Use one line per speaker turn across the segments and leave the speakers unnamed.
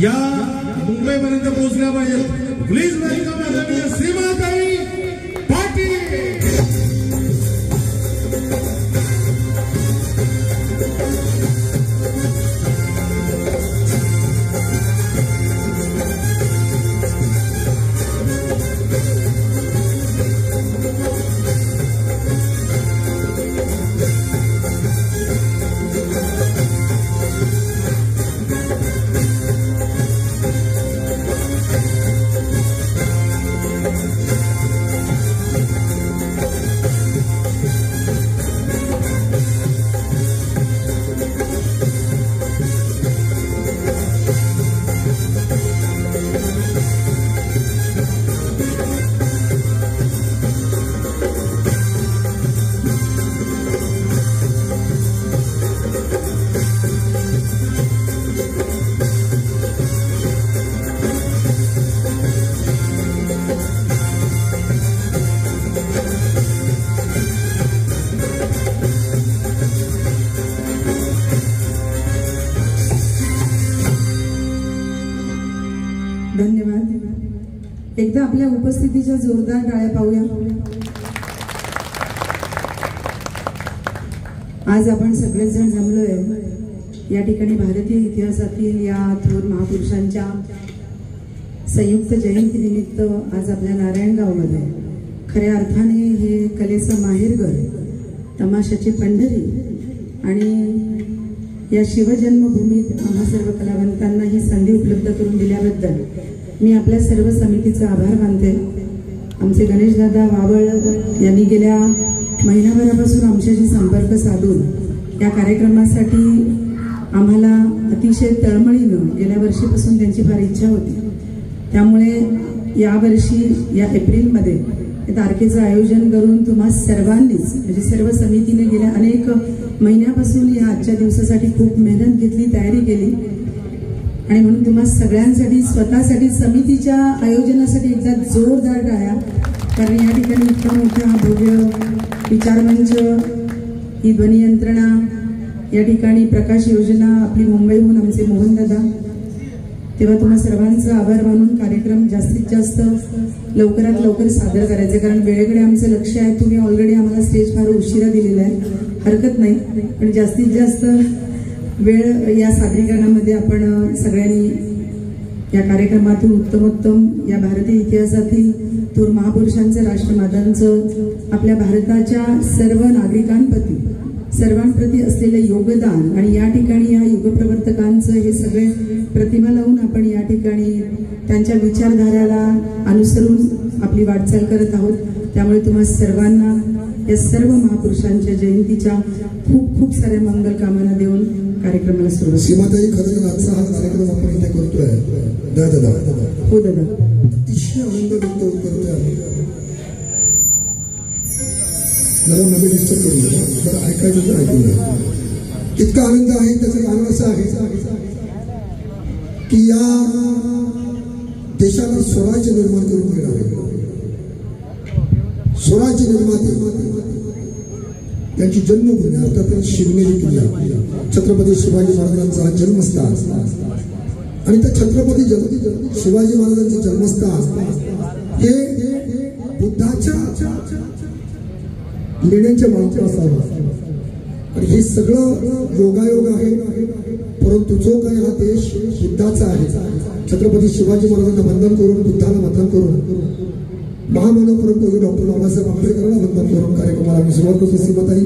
या मुंबईपर्यंत पोहोचल्या पाहिजे. प्लीज वेलकम आदरणीय सीमाताई पाटील.
धन्यवाद. एकदा आपल्या उपस्थितीच्या जोरदार टाळ्या पाहूया. आज आपण सगळेच जण जमलोय या ठिकाणी भारतीय इतिहासातील या थोर महापुरुषांच्या संयुक्त जयंती निमित्त. आज आपल्या नारायणगावमध्ये खऱ्या अर्थाने हे कलेचं माहेरघर, तमाशाची पंढरी आणि या शिवजन्मभूमीत आम्हा सर्व कलावंतांना ही संधी उपलब्ध करून दिल्याबद्दल मी आपल्या सर्व समितीचा आभार मानते. आमचे गणेशदादा वावळ यांनी गेल्या महिनाभरापासून आमच्याशी संपर्क साधून या कार्यक्रमासाठी आम्हाला अतिशय तळमळीनं गेल्या वर्षीपासून त्यांची फार इच्छा होती. त्यामुळे यावर्षी या एप्रिलमध्ये तारखेचं आयोजन करून तुम्हा सर्वांनीच म्हणजे सर्व समितीने गेल्या अनेक महिन्यापासून या आजच्या दिवसासाठी खूप मेहनत घेतली, तयारी केली आणि म्हणून तुम्हा सगळ्यांसाठी स्वतःसाठी समितीच्या आयोजनासाठी एकदा जोरदार टाळ्या. कारण या ठिकाणी इतका मोठा भव्य विचारमंच, ही ध्वनी यंत्रणा, या ठिकाणी प्रकाश योजना, आपली मुंबईहून आमचे मोहनदादा, तेव्हा तुम्हा सर्वांचा आभार मानून कार्यक्रम जास्तीत जास्त लवकरात लवकर सादर करायचे. कारण वेळेकडे आमचं लक्ष आहे. तुम्ही ऑलरेडी आम्हाला स्टेज फार उशिरा दिलेला आहे, हरकत नाही, पण जास्तीत जास्त वेळ या सादरीकरणामध्ये आपण सगळ्यांनी या कार्यक्रमातून उत्तमोत्तम या भारतीय इतिहासातील थोर महापुरुषांचं, राष्ट्रमातांचं, आपल्या भारताच्या सर्व नागरिकांप्रती सर्वांप्रती असलेलं योगदान आणि या ठिकाणी या युगप्रवर्तकांचं हे सगळे प्रतिमा लावून आपण या ठिकाणी त्यांच्या विचारधाराला अनुसरून आपली वाटचाल करत आहोत. त्यामुळे तुम्हा सर्वांना या सर्व महापुरुषांच्या जयंतीच्या खूप खूप साऱ्या मंगल कामना देऊन कार्यक्रमाला सुरुवात.
सीमाताई, खरं आजचा हा कार्यक्रम आपण इथे करतोय दादा.
हो दादा,
अतिशय आनंद व्यक्त करतोय. जरा मध्ये डिस्टर्ब करून जरा ऐकायचं तर ऐकून घ्या. इतका आनंद आहे. त्याचं कारण असं आहे की या देशाला स्वराज्य निर्माण करून देणार आहे. स्वराज्य निर्माते त्यांची जन्मभूमी अर्थात शिवनेरी किल्ला, छत्रपती शिवाजी महाराजांचा हा जन्मस्थान आणि त्या छत्रपती शिवाजी महाराजांचं जन्मस्थान हे बुद्धाच्या लेण्याच्या मागचं असावं. आणि हे सगळं योगायोग आहे. परंतु जो काही हा देश बुद्धाचा आहे, छत्रपती शिवाजी महाराजांना वंदन करून, बुद्धाला वंदन करून, महामानव परंतु डॉक्टर बाबासाहेब आंबेडकरांना वंदन करून कार्यक्रमाला आम्ही सुरुवात करतो. सीमाताई,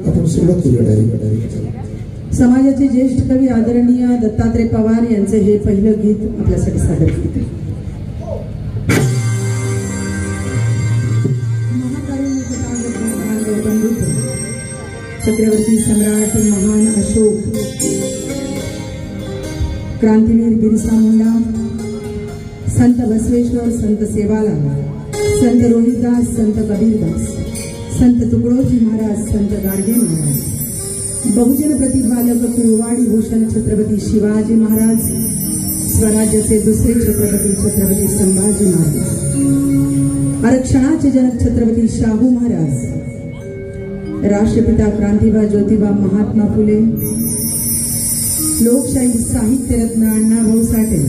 आपण सुरुवात करूया.
समाजाचे ज्येष्ठ कवी आदरणीय दत्तात्रय पवार यांचे हे पहिलं गीत आपल्यासाठी सादर करते. छत्रपती सम्राट महान अशोक, क्रांतीवीर बिरसा मुंडा, संत बसवेश्वर, संत सेवालाल, संत रोहिदास, संत कबीरदास, संत तुकडोजी महाराज, संत गाडगे महाराज, बहुजन प्रतिपालक कुळवाडी भूषण छत्रपती शिवाजी महाराज, स्वराज्याचे दुसरे छत्रपती छत्रपती संभाजी महाराज, आरक्षणाचे जनक छत्रपती शाहू महाराज, राष्ट्रपिता क्रांतिबा ज्योतिबा महात्मा फुले, लोकशाही साहित्यरत्न अण्णाभाऊ साठे,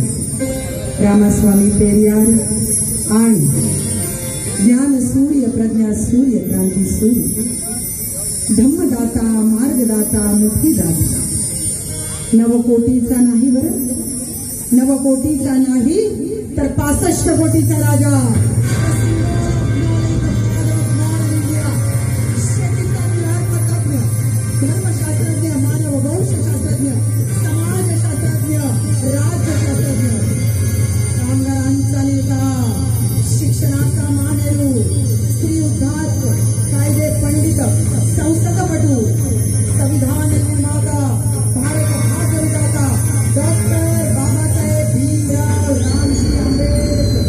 रामास्वामी पेरियार आणि ज्ञान सूर्य, प्रज्ञा सूर्य, क्रांती सूर्य, धम्मदाता, मार्गदाता, मुक्तीदाता, नवकोटीचा नाही बरं, नवकोटीचा नाही तर 65 कोटीचा राजा, धर्मशास्त्रज्ञ, मानववंशशास्त्रज्ञ, समाजशास्त्रज्ञ, राज्यशास्त्रज्ञ, कामगारांचा नेता, शिक्षणाचा मानेरू, स्त्री उद्धारक, कायदे पंडित, संसदपटू, संविधान निर्माता, भारत भाग्यविधाता डॉक्टर बाबासाहेब भीमराव रामजी आंबेडकर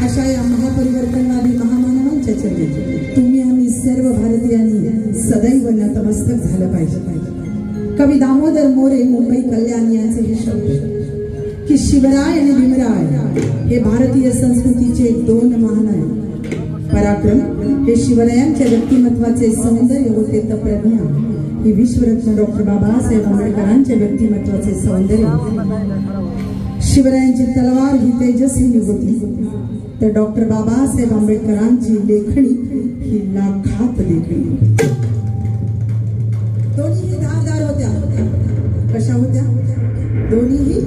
अशा या महापरिवर्तनवादी महामानवांच्या चरणी तुम्ही आम्ही सर्व भारतीयांनी सदैव नतमस्तक झालं पाहिजे. कवी दामोदर मोरे मुंबई कल्याण यांचे हे शब्द की शिवराय आणि भीमराय हे भारतीय संस्कृतीचे 2 महान आहेत. पराक्रम हे शिवरायांच्या व्यक्तिमत्वाचे सौंदर्य होते तर प्रज्ञा ही विश्वरत्न डॉक्टर बाबासाहेब आंबेडकरांच्या व्यक्तिमत्वाचे सौंदर्य. शिवरायांची तलवार ही तेजस्वी होती तर डॉक्टर बाबासाहेब आंबेडकरांची लेखणी ही लाखात लेखणी. दोन्हीही धारदार होत्या. कशा होत्या? दोन्हीही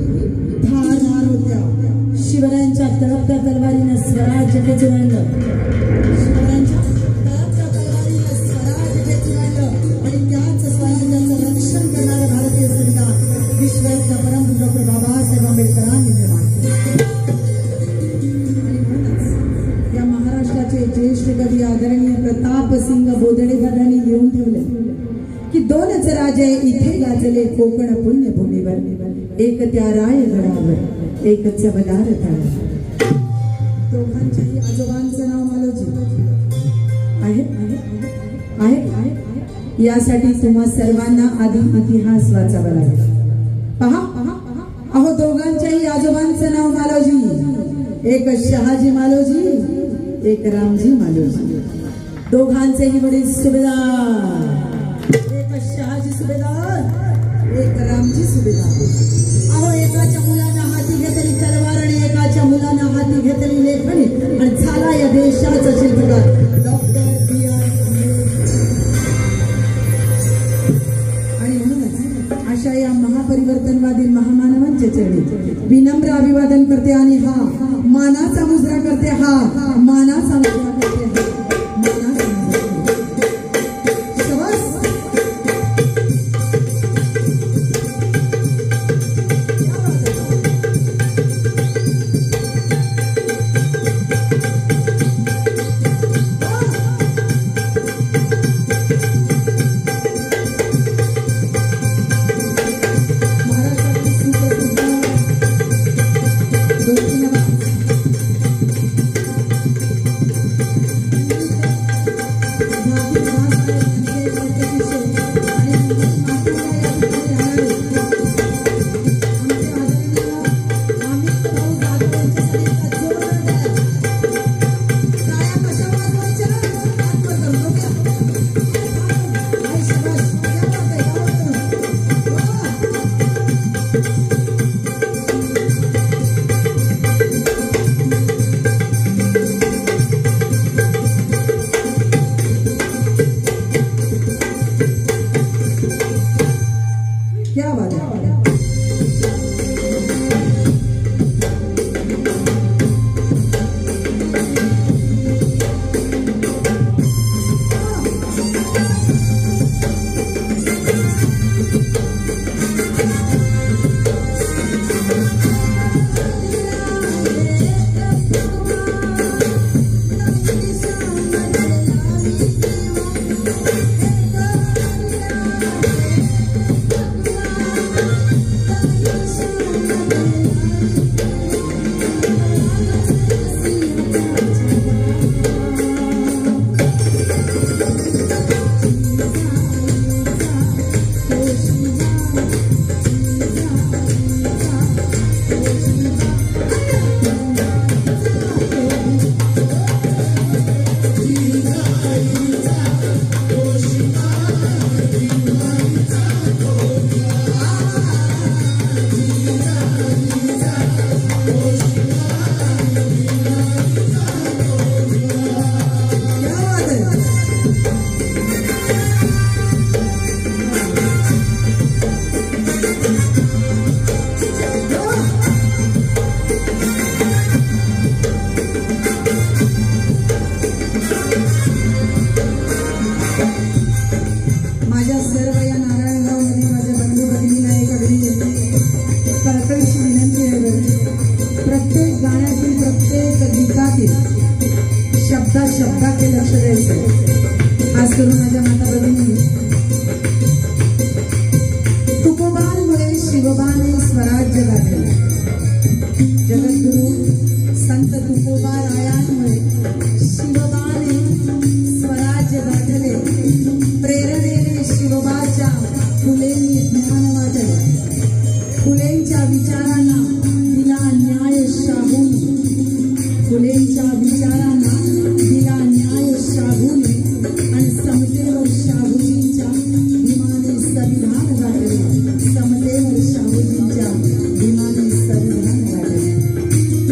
धारदार होत्या. शिवरायांच्या तळपत्या तलवारीनं स्वराज्य खेचून आणलं. शिवरायांच्या तळपत्या तलवारीनं स्वराज्य खेचून आणलं आणि त्याच स्वराज्याचं रक्षण करणारं भारतीय संविधान विश्वरत्न परमपूज्य डॉक्टर बाबासाहेब आंबेडकरांनी निर्माण केलं. या महाराष्ट्राचे ज्येष्ठ कवी आदरणीय प्रतापसिंग बोधडे दादांनी लिहून ठेवले की 2च राजे इथे गाजले कोकण पुण्यभूमीवर, एक त्या रायगडावर, एक चबदार तळ. दोघांच्याही आजोबांचं नाव मालोजी आहे. यासाठी तुम्हा सर्वांना आधी इतिहास वाचावा लागेल. पहा अहो, दोघांच्याही आजोबांचं नाव मालोजी. एक शहाजी मालोजी, एक रामजी मालोजी. दोघांचेही वडील सुभेदार. एक शहाजी सुभेदार, एक रामजी सुभेदार. अहो, एकाच्या मुलांना हाती घेतली तलवार आणि एकाच्या मुलांना हाती घेतली लेखणी आणि झाला या देशाचा शिल्पकार डॉक्टर B.R. आणि म्हणूनच अशा या महापरिवर्तनवादी महामानवांच्या चरणी विनम्र अभिवादन करते आणि हा मानाचा मुजरा करते. हा मानाचा मुजरा करते. शब्दाकडे लक्ष द्यायचं. खास करून माझ्या माता भगिनी, तुकोबांमुळे शिवबाने स्वराज्य गाठले. जगद्गुरु संत तुकोबारायांमुळे शिवबाने स्वराज्य गाठले. प्रेरणेने शिवबाच्या फुलेंनी ज्ञान वाटले. फुलेंच्या विचारांना दिला न्याय शाहूने. फुलेंच्या विचारांना दिला न्याय शाहूने आणि समतेवर शाहूजींच्या भीमाने संविधान गाठले. समतेवर शाहूजींच्या भीमाने संविधान गाठले.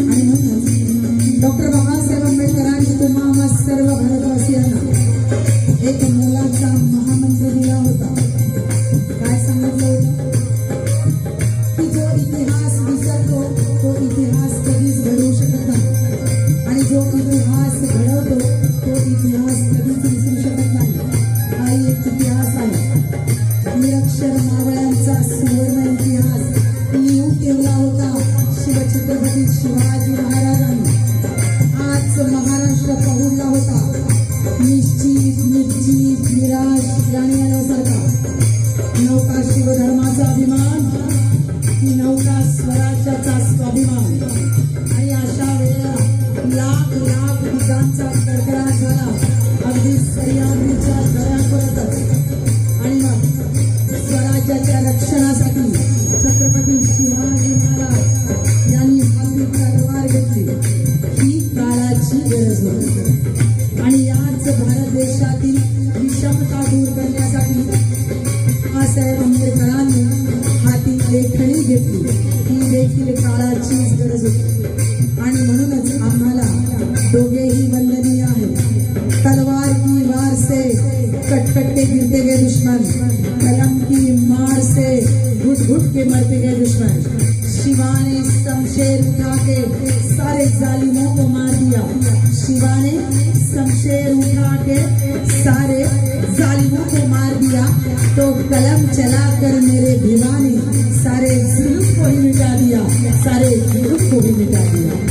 आणि म्हणून डॉक्टर बाबासाहेब आंबेडकरांनी तुम्हा सर्व भारतवासियांना एक मोलाचा महामंत्र दिला होता. काय सांगितलं होतं की जो इतिहास विसरतो तो इतिहास कधीच घडवू शकत नाही आणि जो इतिहास घडवतो तो इतिहास कधीच विसरू शकत नाही. हा एक इतिहास आहे. निरक्षर मावळ्यांचा सुवर्ण इतिहास लिहून ठेवला होता शिवछत्रपती शिवाजी महाराजांनी. आज महाराष्ट्र पाहुणला होता निश्चित निर्जीव निराश गाणी आल्यासारखा. नौका शिवधर्माचा अभिमान, ही नौका स्वराज्याचा स्वाभिमान. आणि अशा वेळेला लाख लाख पिकांचा कडकडाट झाला अगदी सह्याद्रीच्या दऱ्यापर्यंत. आणि मग स्वराज्याच्या रक्षणासाठी छत्रपती शिवाजी महाराज यांनी हाती तलवार घेतली. ही काळाची गरज होती. आणि याच भारत देशातील विषमता दूर करण्यासाठी बाबासाहेब आंबेडकरांनी हाती लेखणी घेतली. ही देखील काळाचीच गरज होती. आणि म्हणूनच आम्हाला दोघेही वंदनीय आहेत. तलवार की वार से कटकट के गिरते गए दुश्मन, कलम की मार से घुट घुट के मरते गए दुश्मन. शिवा ने शमशेर उठा के सारे जालिमों को मार दिया. शिवा ने शमशेर उठा के सारे जालिमों को मार दिया. तो कलम चलाकर मेरे भीमा ने सारे जुल्म को ही मिटा दिया. सारे जुल्म को ही मिटा दिया.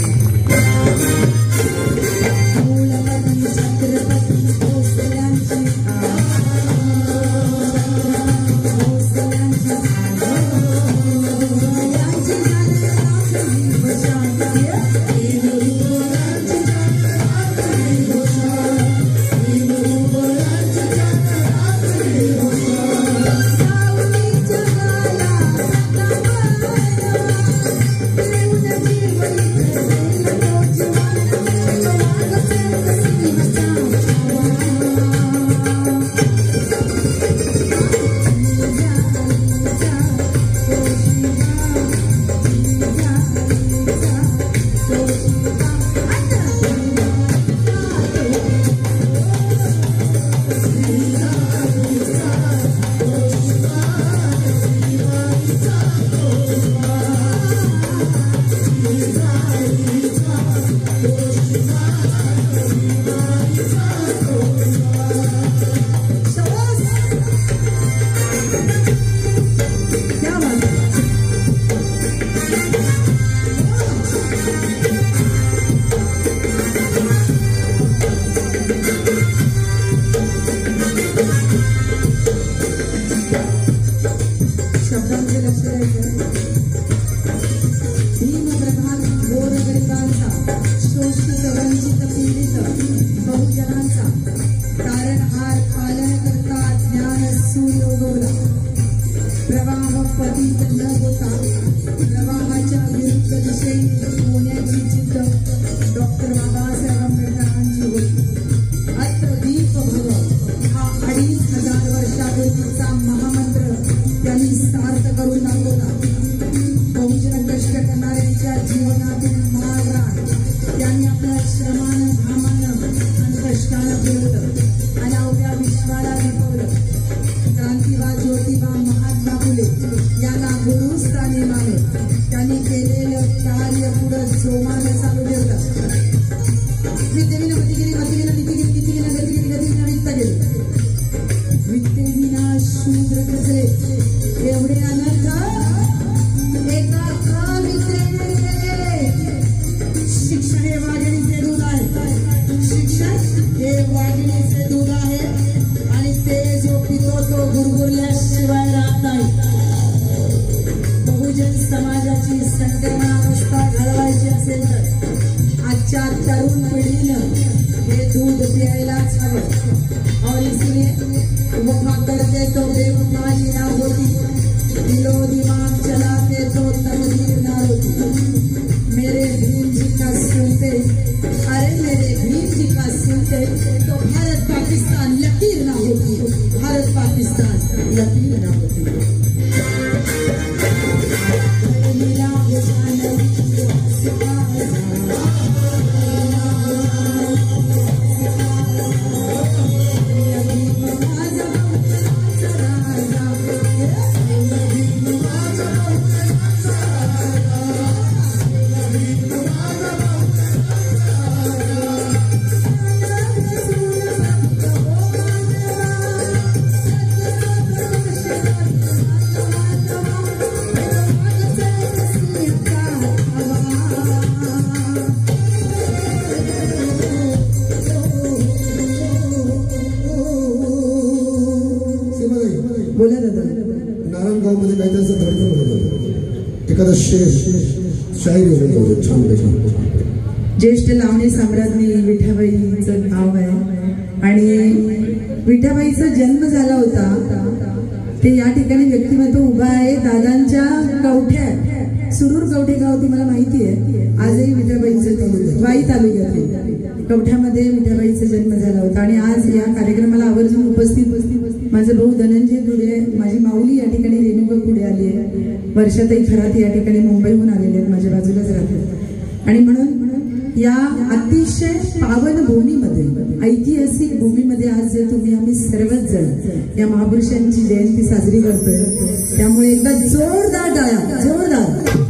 शिक्षण हे वाघिणीचे दूध आहे. शिक्षण सेंटर. आजच्या तरुण पिढीनं हे दूध प्यायलाच हवं. और इसलिए वफा करते तो बेवफाई ना होती, दिलो दिमाग चलाते तो तकदीर ना होती. मेरे भीम जी का सुनते, अरे मेरे भीम जी का सुनते तो भारत पाकिस्तान लकीर ना होती, भारत पाकिस्तान लकीर ना होती. बोला दादा.
नारायणगाव मध्ये काहीतरी असं धडकन होत होतं. एखादा शायरी होते छान.
ज्येष्ठ लावणी सम्राज्ञी विठाबाईचं नाव आहे आणि विठाबाईचा जन्म झाला होता ते या ठिकाणी व्यक्तिमत्व उभा आहे दादांच्या कवठ्यात. सुरूर कवठे गाव तुम्हाला माहिती आहे. आजही विठाबाईचं वाई तालुक्यात कवठ्यामध्ये विठाबाईचा जन्म झाला होता. आणि आज या कार्यक्रमाला आवर्जून उपस्थित माझं भाऊ धनंजय खुडे, माझी माऊली या ठिकाणी रेणुका खुडे आली आहे, वर्षाताई खरात या ठिकाणी मुंबईहून आलेले आहेत, माझ्या बाजूलाच राहतात. आणि म्हणून या अतिशय पावन भूमीमध्ये, ऐतिहासिक भूमीमध्ये आज तुम्ही आम्ही सर्वच जण या महापुरुषांची जयंती साजरी करतोय. त्यामुळे एकदा जोरदार टाळ्या, जोरदार.